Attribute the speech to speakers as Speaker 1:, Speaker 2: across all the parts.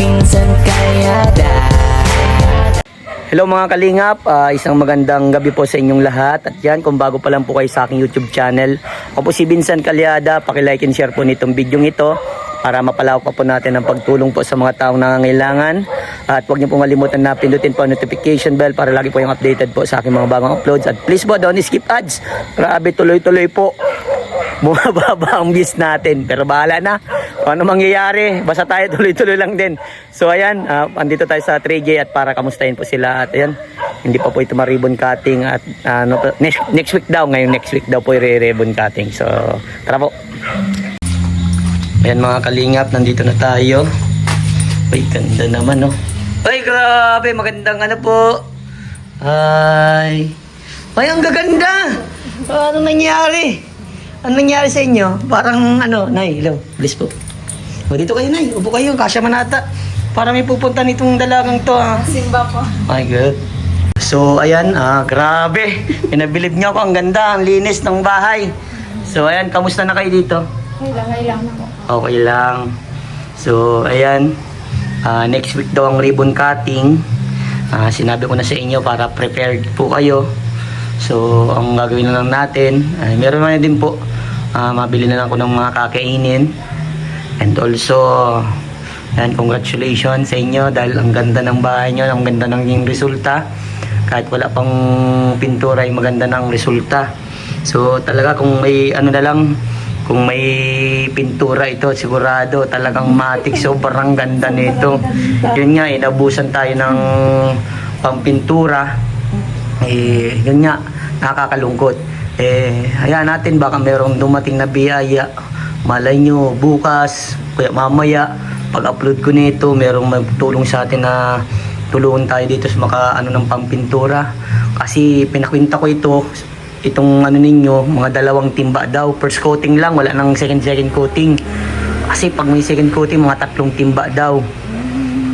Speaker 1: Pinsan Kalyada.
Speaker 2: Hello mga kalingap, isang magandang gabi po sa inyong lahat. At yan, kung bago pa lang po kayo sa aking YouTube channel, ako po si Vincent Kalyada. Paki-like and share po nitong video ito para mapalawak pa po natin ang pagtulong po sa mga taong nangangailangan. At huwag niyo pong kalimutan na pindutin po ang notification bell para lagi po yung updated po sa aking mga bagong uploads. At please po, don't skip ads. Grabe, tuloy-tuloy po. Bumababa ang views natin, pero bahala na kung ano mangyayari, basta tayo tuloy-tuloy lang din. So ayan, andito tayo sa 3J at para kamustahin po sila. At ayan, hindi pa po ito ma-ribbon cutting. At next week daw, ngayon next week daw po i-ribbon cutting. So tara po. Ayan mga kalingap, nandito na tayo. Ay, ganda naman, no? Ay, grabe, magandang ano po. Ay, ang gaganda. Ano nangyari? Ano nangyari sa inyo? Parang ano, Nay, hello, please po. O, dito kayo, Nay. Upo kayo, kasya manata. Para may pupunta nitong dalagang to, ha.
Speaker 3: Simba po.
Speaker 2: My God. So, ayan, grabe. Pinabilib niyo ako, ang ganda, ang linis ng bahay. So, ayan, kamusta na kayo dito?
Speaker 3: Okay lang na po.
Speaker 2: Okay lang. So, ayan, next week daw ang ribbon cutting. Sinabi ko na sa inyo para prepared po kayo. So, ang gagawin na lang natin, meron na din po, mabili na lang ako ng mga kakainin. And also, yan, congratulations sa inyo dahil ang ganda ng bahay nyo, ang ganda ng resulta. Kahit wala pang pintura, ay maganda ng resulta. So, talaga kung may ano na lang, kung may pintura ito, sigurado talagang matik, sobrang ganda nito. Yun nga, inabusan tayo ng pampintura. Yun nga, nakakalungkot. Hayaan natin, baka merong dumating na biyaya. Malay nyo, bukas, kaya mamaya, pag-upload ko nito, merong magtulong sa atin na tulungan tayo dito sa ano ng pampintura. Kasi pinakwenta ko itong ano ninyo, mga 2 timba daw. First coating lang, wala nang second coating. Kasi pag may second coating, mga 3 timba daw.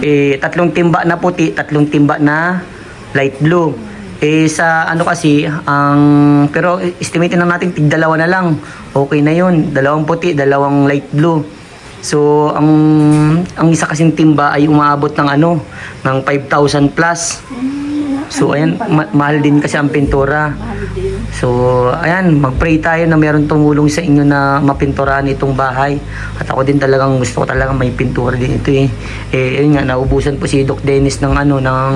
Speaker 2: 3 timba na puti, 3 timba na light blue. Sa ano kasi, pero estimatein na natin tig-2 na lang. Okay na yun. 2 puti, 2 light blue. So, ang isa kasing timba ay umaabot ng ng 5,000 plus. So, ayan, mahal din kasi ang pintura. So, ayan, mag-pray tayo na meron tumulong sa inyo na mapinturahan itong bahay. At ako din talagang gusto ko talagang may pintura din ito ayun nga, naubusan po si Doc Dennis ng ng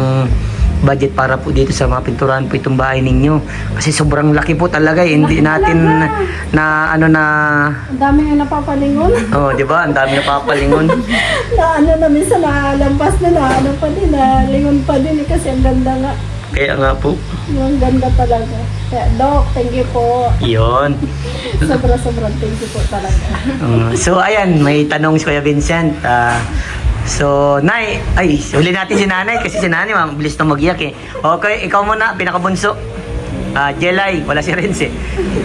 Speaker 2: budget para po dito sa mga pinturahan po itong bahay ninyo. Kasi sobrang laki po talaga hindi natin na
Speaker 3: Ang dami nga napapalingon.
Speaker 2: Oh, di ba? Ang dami napapalingon.
Speaker 3: na minsan nakalampas na pa din, lingon pa din kasi ang ganda nga.
Speaker 2: Kaya nga po.
Speaker 3: Ang ganda talaga. Kaya, Doc, thank you po.
Speaker 2: Iyon.
Speaker 3: Sobrang thank you po talaga.
Speaker 2: So, ayan, may tanong si Kuya Vincent. So, Nay, huli natin si Nanay kasi si Nanay, mabilis na mag-iyak Okay, ikaw muna, pinakabunso. Jelay, wala si Renz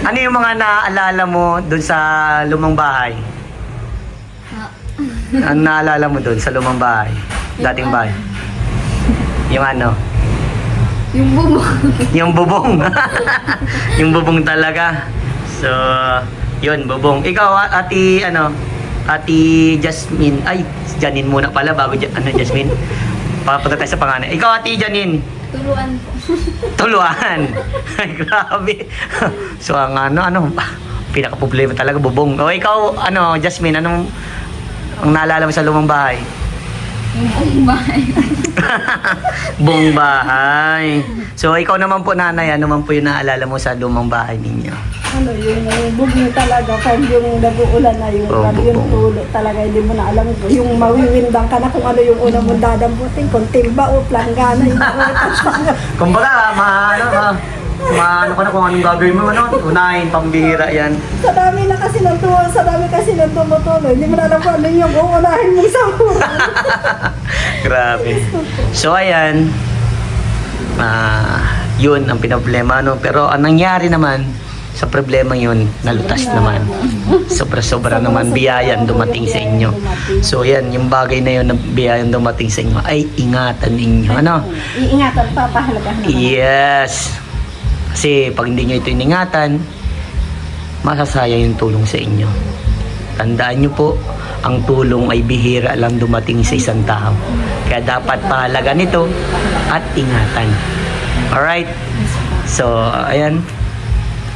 Speaker 2: Ano yung mga naalala mo dun sa lumang bahay? Ano naalala mo dun sa lumang bahay? Dating bahay? Yung ano?
Speaker 3: Yung bubong.
Speaker 2: Yung bubong. Yung bubong talaga. So, yun, bubong. Ikaw, Ati Jasmine. Janine muna pala bago Jasmine. Papunta tayo sa panganay. Ikaw, Ati Janine.
Speaker 3: Tuluan po.
Speaker 2: Tuluan. Ay, grabe. So, ang pinaka-problema talaga, bubong. O, ikaw, Jasmine, anong ang naalala mo sa lumang bahay?
Speaker 3: Yung buong bahay.
Speaker 2: Buong bahay. So, ikaw naman po, Nanay, ano man po yung naalala mo sa lumang bahay ninyo?
Speaker 3: Yung bubong talaga, pag yung nag-uulan na yung, yung tulo talaga, hindi mo na alam yung mawiwindang ka na kung ano yung una mong dadamputin, kung timba o planggana, yung
Speaker 2: Kumbaga, ano ka na kung anong gagawin mo, unahin, pambihira yan.
Speaker 3: Sa dami kasi ng tumutuloy, hindi mo na alam kung ano yung uunahin mong sahuran.
Speaker 2: Grabe. So, ayan, yun ang pinaproblema, pero ang nangyari naman, sa problema yun, nalutas naman. Sobra-sobra naman biyaya ang dumating sa inyo. So yan, yung bagay na yun na biyaya ang dumating sa inyo, ay ingatan ninyo.
Speaker 3: Iingatan pa, pahalagahan naman.
Speaker 2: Yes. Kasi pag hindi nyo ito iningatan, masasayang yung tulong sa inyo. Tandaan nyo po, ang tulong ay bihira lang dumating sa isang tao. Kaya dapat pahalaga nito at ingatan. Alright? So, ayan.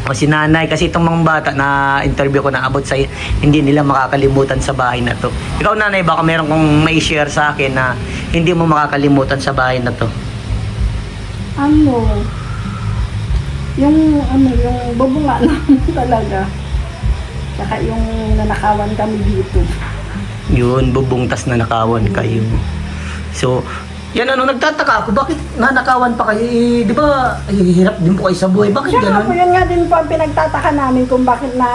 Speaker 2: O si nanay, kasi itong mga bata na interview ko na abot sa hindi nila makakalimutan sa bahay na to. Ikaw nanay, baka meron kong may share sa akin na hindi mo makakalimutan sa bahay na to.
Speaker 3: Yung bubunga namin talaga. Saka yung nanakawan kami dito.
Speaker 2: Yun, bubungtas na nakawan kayo. So, yan nagtataka ako, bakit nanakawan pa kayo? Di ba, hirap din po kayo sa buhay. Bakit
Speaker 3: Siya
Speaker 2: ganun?
Speaker 3: po, yun nga din po ang pinagtataka namin kung bakit na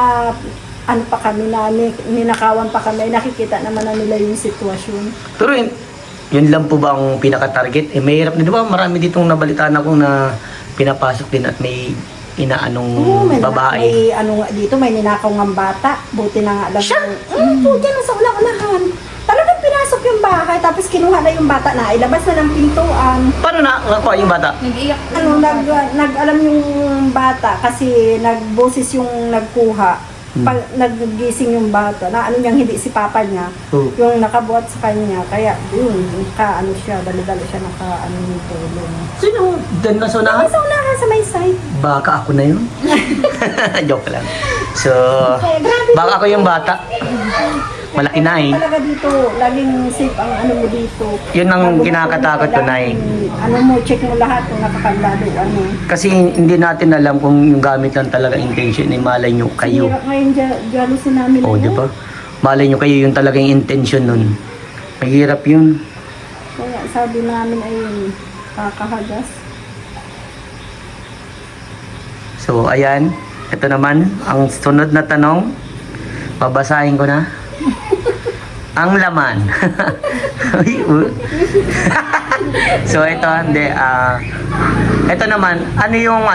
Speaker 3: pa kami na ninakawan pa kami. Nakikita naman na nila yung sitwasyon.
Speaker 2: Pero yun lang po ba ang pinaka-target? May hirap na, di ba? Marami ditong nabalitaan ako na pinapasok din at may inaanong babae.
Speaker 3: May dito, may ninakaw ng bata. Buti na nga lang. Po, dyan sa ulang-ulahan. Talagang pinasok yung bahay, tapos kinuha na yung bata na ilabas na ng pintuan.
Speaker 2: Paano nakuha yung bata?
Speaker 4: Nag-iyak.
Speaker 3: Nag-alam yung bata kasi nagboses yung nagkuha. Naggising yung bata na niyang hindi si papa niya. Yung nakabuhat sa kanya. Kaya yun, siya, dali-dali siya yung tulong.
Speaker 2: Sino? Doon na sa unahan?
Speaker 3: Sa unahan sa may side.
Speaker 2: Baka ako na yun? Joke lang. So,
Speaker 3: Grabe
Speaker 2: baka ako yung bata. Malaki na eh.
Speaker 3: Talaga dito, laging safe ang mo dito.
Speaker 2: Yun ang
Speaker 3: Bago
Speaker 2: kinakatakot ko, Nay.
Speaker 3: Check mo lahat kung nakakandado,
Speaker 2: Kasi hindi natin alam kung yung gamit lang talaga intention ay malay nyo kayo.
Speaker 3: Sinira ngayon jealousy namin.
Speaker 2: O, di ba? Malay nyo kayo yung talagang intention nun. Mahirap yun.
Speaker 3: Kaya sabi namin ay kakahagas.
Speaker 2: So, ayan. Ito naman, ang sunod na tanong. Babasahin ko na. Ang laman. So, ito, hindi. Ito naman, ano yung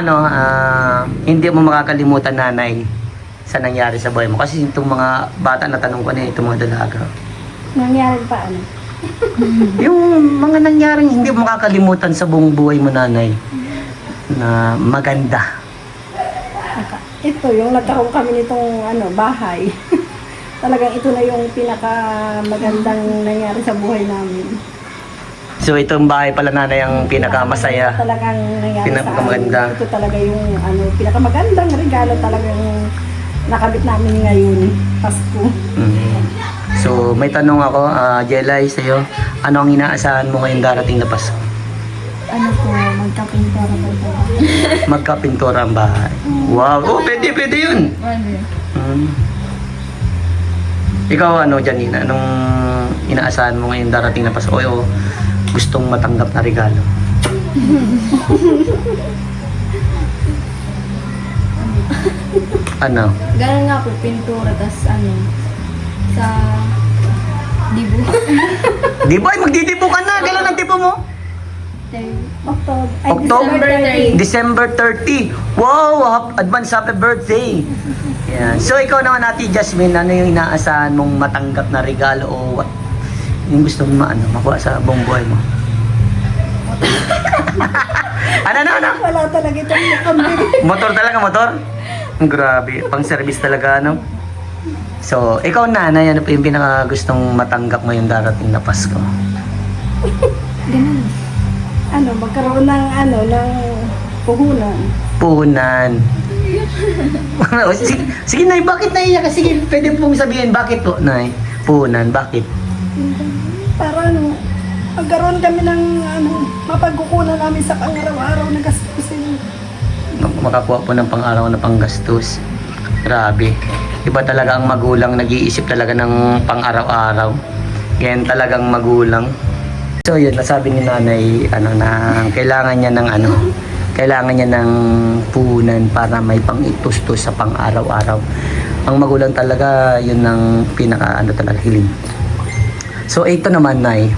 Speaker 2: hindi mo makakalimutan, nanay, sa nangyari sa buhay mo? Kasi itong mga bata na tanong ko na itong mga dalaga.
Speaker 3: Nangyari pa
Speaker 2: Yung mga nangyaring hindi mo makakalimutan sa buong buhay mo, nanay, na maganda.
Speaker 3: Ito, yung nagkaroon kami nitong bahay. Talagang ito na yung pinakamagandang nangyari sa buhay namin.
Speaker 2: So, itong bahay pala, nanay, ang pinakamasaya.
Speaker 3: Talagang nangyari
Speaker 2: Pinakamaganda.
Speaker 3: sa amin. Ito talaga yung pinakamagandang regalo talagang nakabit namin ngayon, Pasko.
Speaker 2: So, may tanong ako, Jelay, sa'yo. Ano ang inaasahan mo ngayong darating na Pasko?
Speaker 3: Magkapintura ba ito?
Speaker 2: Magkapintura ang bahay. Wow! Oh, pwede yun! Ikaw, Janina, anong inaasahan mo ngayong darating na Pasko? O gustong matanggap na regalo? Ano?
Speaker 4: Ganun nga po, pintura, tas sa dibu.
Speaker 2: Di ba? Magdidibo ka na! Kailan ang tipo mo?
Speaker 3: October 30.
Speaker 2: December 30. Wow! Advance happy birthday! Yan. So, ikaw naman, Ate Jasmine, ano yung inaasahan mong matanggap na regalo o what? Yung gusto mo makuha sa buong buhay mo? Ano?
Speaker 3: Wala talaga itong kambing.
Speaker 2: Motor talaga, motor? Grabe, pang service talaga, So, ikaw, nanay, ano pa yung pinaka gustong matanggap ngayong darating na Pasko?
Speaker 4: Ganun.
Speaker 3: Magkaroon ng puhunan.
Speaker 2: Puhunan. Sige, Nay, bakit naiyak ka? Sige, pwede pong sabihin, bakit po, Nay? Puhunan, bakit?
Speaker 3: Para magkaroon kami ng mapagkukunan namin sa pang-araw-araw na gastusin.
Speaker 2: Makakuha po ng pang-araw na panggastos. Grabe. Iba talaga ang magulang, nag-iisip talaga ng pang-araw-araw. Yan talagang magulang. So yun, nasabi ni nanay na kailangan niya ng puhunan para may pang-itustos sa pang-araw-araw. Ang magulang talaga, yun ang pinaka talaga hiling. So ito naman, Nay,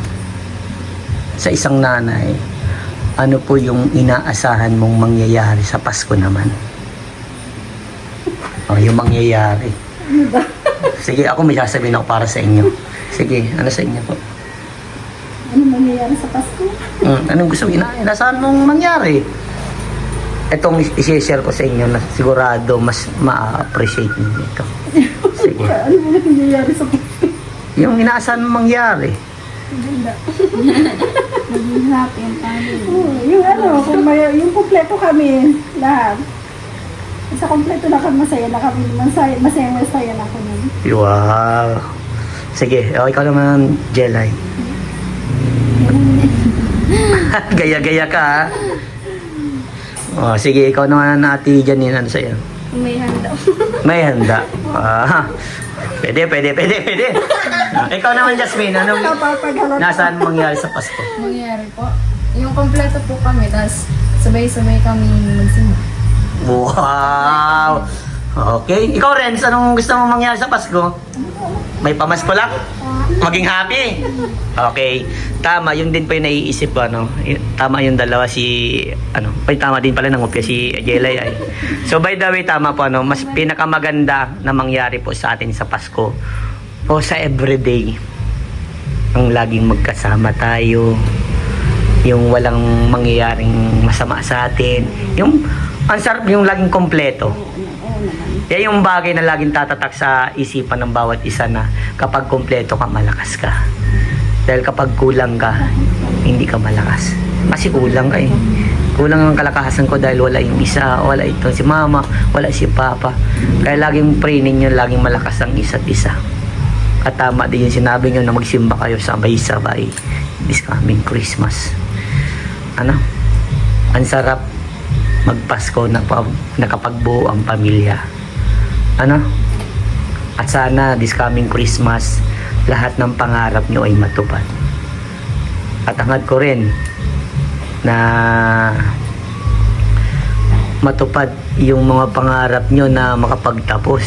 Speaker 2: sa isang nanay, ano po yung inaasahan mong mangyayari sa Pasko naman? Yung mangyayari. Sige, ako may sasabihin ako para sa inyo. Sige, ano sa inyo po?
Speaker 3: Ano mangyayari sa Pasko?
Speaker 2: Anong gusto inaasahan mong mangyari? Itong isi-share ko sa inyo na sigurado mas ma-appreciate niyo ito. Sige.
Speaker 3: Ano mo nangyayari sa
Speaker 2: Yung inaasahan mong mangyari.
Speaker 3: ganda?
Speaker 4: Maging happy ang family.
Speaker 3: Yung kung yung kumpleto kami, lahat. Sa kumpleto na kami, masaya na kami.
Speaker 2: Wow. Sige, ikaw naman, Jelay. Gaya-gaya ka, ha? Sige, ikaw naman, Ate Janine, ano sa'yo?
Speaker 4: May handa.
Speaker 2: May handa. Pwede. Ikaw naman, Jasmine, ano?
Speaker 3: Napapagalan.
Speaker 2: Nasaan mangyari sa Pasko?
Speaker 4: Mangyayari po. Yung kompleto po kami, tapos sabay-sabay kami magsimba.
Speaker 2: Wow! Okay. Ikaw, Renz, anong gusto mong mangyari sa Pasko? May pamasko lang? Maging happy? Okay. Tama, yun din pa yung naiisip ko, ano? Tama yung dalawa tama din pala ng upya si Jelay ay. So, by the way, tama po, ano? Mas pinakamaganda na mangyari po sa atin sa Pasko o sa everyday. Ang laging magkasama tayo. Yung walang mangyayaring masama sa atin. Yung, ang sarap yung laging kompleto. Yan yung bagay na laging tatatak sa isipan ng bawat isa na kapag kompleto ka, malakas ka. Dahil kapag kulang ka, hindi ka malakas. Kasi kulang ka eh. Kulang ang kalakasan ko dahil wala yung isa, wala ito si mama, wala si papa. Kaya laging pray ninyo, laging malakas ang isa't isa. At tama din yung sinabi nyo na magsimba kayo sabay-sabay this coming Christmas. Ano? Ang sarap magpasko na nakapagbuo ang pamilya. Ano? At sana this coming Christmas, lahat ng pangarap nyo ay matupad. At hangad ko rin na matupad yung mga pangarap nyo na makapagtapos.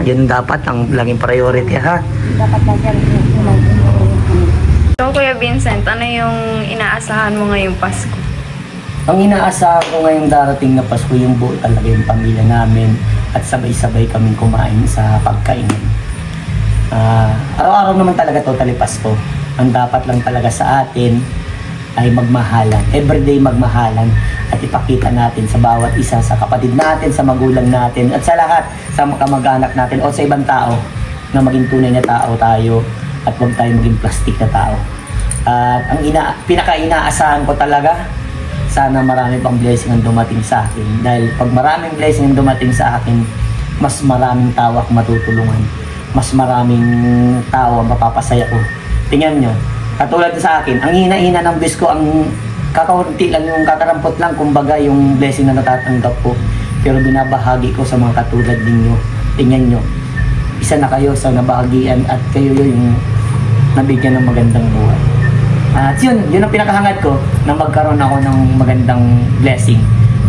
Speaker 2: Yun dapat ang laging priority, ha?
Speaker 3: Dapat magaling
Speaker 4: So, Kuya Vincent, ano yung inaasahan mo ngayong Pasko?
Speaker 2: Ang inaasahan ko ngayong darating na Pasko, yung buo talaga yung pamilya namin at sabay-sabay kaming kumain sa pagkainan. Araw-araw naman talaga totally Pasko. Ang dapat lang talaga sa atin ay magmahalan. Everyday magmahalan at ipakita natin sa bawat isa, sa kapatid natin, sa magulang natin, at sa lahat, sa kamag-anak natin o sa ibang tao na maging tunay na tao tayo at huwag tayo maging plastic na tao. At ang pinaka-inaasahan ko talaga, sana marami pang blessing ang dumating sa akin. Dahil pag maraming blessing ang dumating sa akin, mas maraming tao ako matutulungan. Mas maraming tao ang mapapasaya ko. Tingnan nyo, katulad sa akin, ang hina-hina ng bless ko, ang kakaunti lang, yung kakarampot lang, kumbaga yung blessing na natatanggap ko. Pero binabahagi ko sa mga katulad ninyo. Tingnan nyo, isa na kayo sa nabahagian at kayo yung nabigyan ng magandang buhay. At yun ang pinakahangad ko na magkaroon ako ng magandang blessing.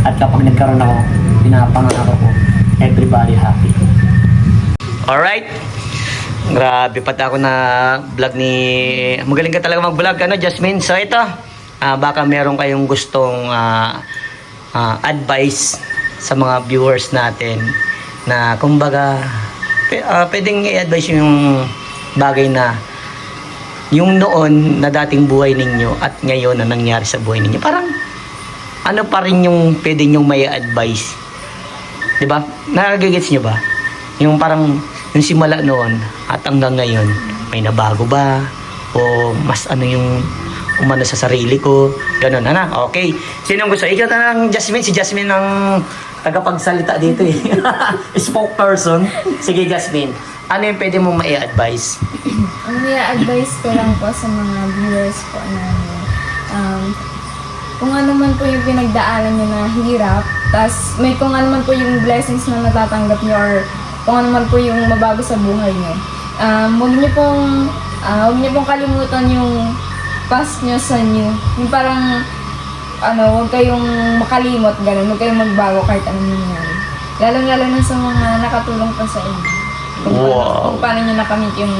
Speaker 2: At kapag nagkaroon ako, pinapangako ko, everybody happy. Alright. Grabe pati ako na vlog ni... Magaling ka talaga mag-vlog, Jasmine. So ito, baka meron kayong gustong advice sa mga viewers natin na kumbaga pwedeng i-advise yung bagay na yung noon na dating buhay ninyo at ngayon na nangyari sa buhay ninyo. Parang ano pa rin yung pwede nyong may advice. Diba? Nakagigits nyo ba? Yung parang yung simula noon at hanggang ngayon, may nabago ba? O mas ano yung umano sa sarili ko? Ganun, okay. Sinong gusto? Ikaw na lang, Jasmine. Si Jasmine ang tagapagsalita dito eh. Spokesperson. Sige, Jasmine. Ano yung pwede mong mai-advise?
Speaker 4: Ang i-advise ko lang po sa mga viewers po na kung ano man po yung pinagdaanan nyo na hirap, tas may kung ano man po yung blessings na natatanggap nyo or kung ano man po yung mabago sa buhay nyo. Huwag nyo pong kalimutan yung past nyo sa new. Yung parang huwag kayong makalimot, gano'n. Huwag kayong magbago kahit anong nangyari. Lalong-lalo na sa mga nakatulong pa sa inyo. Kung paano nyo nakamit yung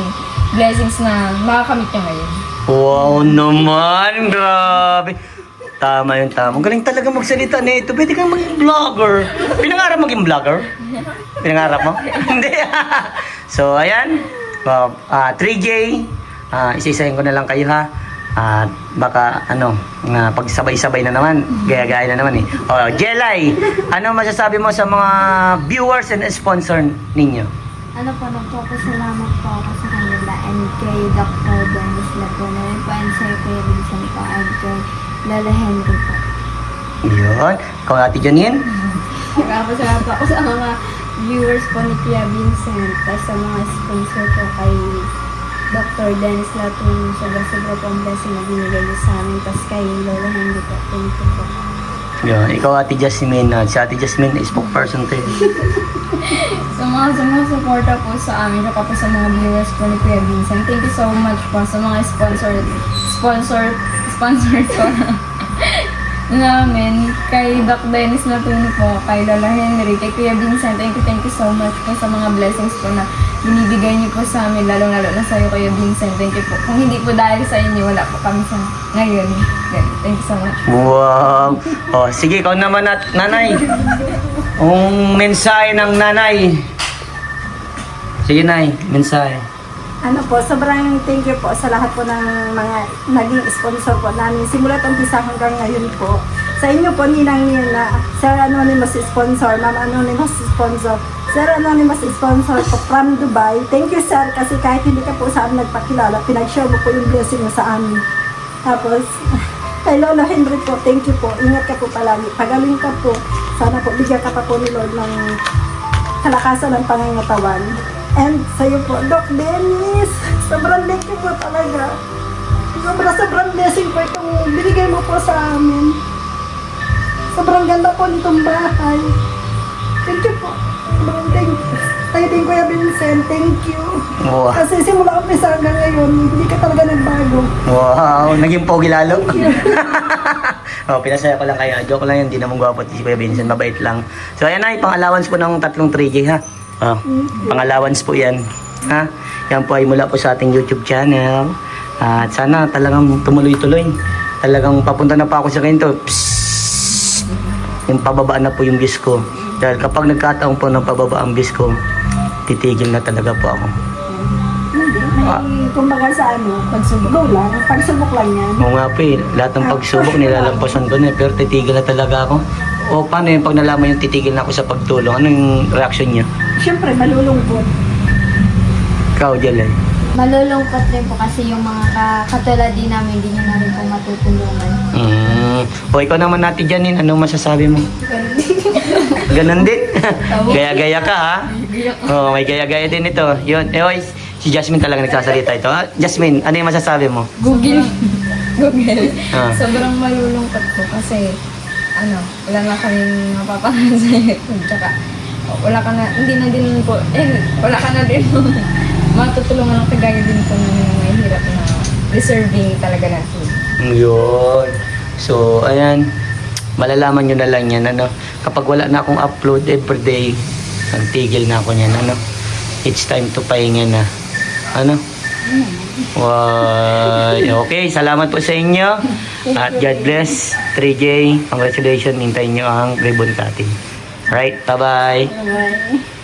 Speaker 4: blessings na makakamit nyo ngayon.
Speaker 2: Wow naman! Grabe! Tama yung tama. Galing talaga magsalita nito. Pwede kang maging vlogger. Pinangarap maging vlogger? Pinangarap mo? Hindi. So, ayan. 3J. Isa-isahin ko na lang kayo, ha? Baka pagsabay-sabay na naman, gaya-gaya na naman eh. Jelay, ano masasabi mo sa mga viewers and sponsor ninyo?
Speaker 5: ano po, nagpapasalamat po ako sa kanila and kay Dr. Dennis Laguna po and Sir Kuya Vincent po and kay Lola Henry po.
Speaker 2: Yun. Ikaw Ate Janine?
Speaker 5: Nagpapasalamat po ako sa mga viewers po ni Kuya Vincent at sa mga sponsor po kay Dr. Dennis Laguna. Sobra po ang blessing na binigay niyo sa amin. Tapos kay Lola Henry po. Thank you po.
Speaker 2: Yun. Ikaw Ate Jasmine. Si Ate Jasmine is spokesperson to yun.
Speaker 4: Sa mga sumusuporta po sa amin, saka po sa mga viewers po ni Kuya Vincent. Thank you so much po sa mga sponsor po namin. Kay Doc Dennis Latuno po, kay Lola Henry, kay Kuya Vincent. Thank you so much po sa mga blessings po na binibigay niyo po sa amin, lalo-lalo na sa iyo, Kuya Vincent. Thank you po. Kung hindi po dahil sa inyo, wala po kami sa ngayon. Thank you so much.
Speaker 2: Wow. Oh, sige, ikaw naman nanay. Ang mensahe ng nanay. Sige, nay. Mensahe.
Speaker 3: Ano po, sobrang thank you po sa lahat po ng mga naging sponsor po namin. Simula umpisa hanggang ngayon po. Sa inyo po, Ninang Nina, Sir Anonymous sponsor, Ma'am Anonymous sponsor, Sir Anonymous sponsor po from Dubai. Thank you, sir, kasi kahit hindi ka po sa amin nagpakilala, pinag-share mo po yung blessing mo sa amin. Tapos, kay Lola Henry po, thank you po. Ingat ka po palagi. Pagaling ka po. Sana po, bigyan ka pa po ni Lord ng kalakasan ng pangangatawan. And sa'yo po, Doc Dennis, sobrang thank you po talaga. Sobrang blessing po itong binigay mo po sa amin. Sobrang ganda po nitong bahay. Thank you po. Sobrang thank you. Tayo din Kuya Vincent, thank you.
Speaker 2: Wow.
Speaker 3: Kasi simula umpisa hanggang ngayon, hindi ka talaga nagbago.
Speaker 2: Wow, naging pogi lalo. Oh, pinasaya ko lang kayo. Joke lang yun, hindi naman gwapo si Kuya Vincent, mabait lang. So ayan ay, pang-allowance po ng 3J ha. Oh, pang-allowance po yan. Ha? Yan po ay mula po sa ating YouTube channel. At sana talagang tumuloy-tuloy. Talagang papunta na pa ako sa ganito. Psst! Yung pababa na po yung views ko. Dahil kapag nagkataon po ng pababa ang views ko, titigil na talaga po ako.
Speaker 3: Hindi, may kumbaga sa ano, pagsubok. Go lang, pagsubok lang yan.
Speaker 2: Oo nga po eh, lahat ng pagsubok nilalagpasan ko na pero titigil na talaga ako. O paano yung pag nalaman yung titigil na ako sa pagtulong? Ano yung reaction niya?
Speaker 3: Siyempre, malulungkot.
Speaker 2: Ikaw, Jalay.
Speaker 5: Malulungkot din po kasi yung mga katulad din namin, hindi nyo na rin po matutulungan.
Speaker 2: O ikaw naman natin Janine, anong masasabi mo? Ganon din. Gaya-gaya ka ha? Oo, may gaya-gaya din ito. Yun. Oy, si Jasmine talaga nagsasalita ito. Ah, Jasmine, ano yung masasabi mo?
Speaker 4: Google.
Speaker 2: Ah.
Speaker 4: Sobrang malulungkot po kasi wala na kaming mapapakain sa YouTube. Tsaka wala ka na, hindi na din po, wala ka na din po. Matutulungan ang kagaya din po namin ng may hirap na deserving talaga ng food.
Speaker 2: Yun. So, ayan. Malalaman nyo na lang yan, ano. Kapag wala na akong upload everyday, ang tigil na ako niyan, ano. It's time to pahinga na. Ano? Wow. Okay, salamat po sa inyo. At God bless. 3J, congratulations. Hintayin nyo ang ribbon cutting. Alright, bye-bye.
Speaker 3: Bye.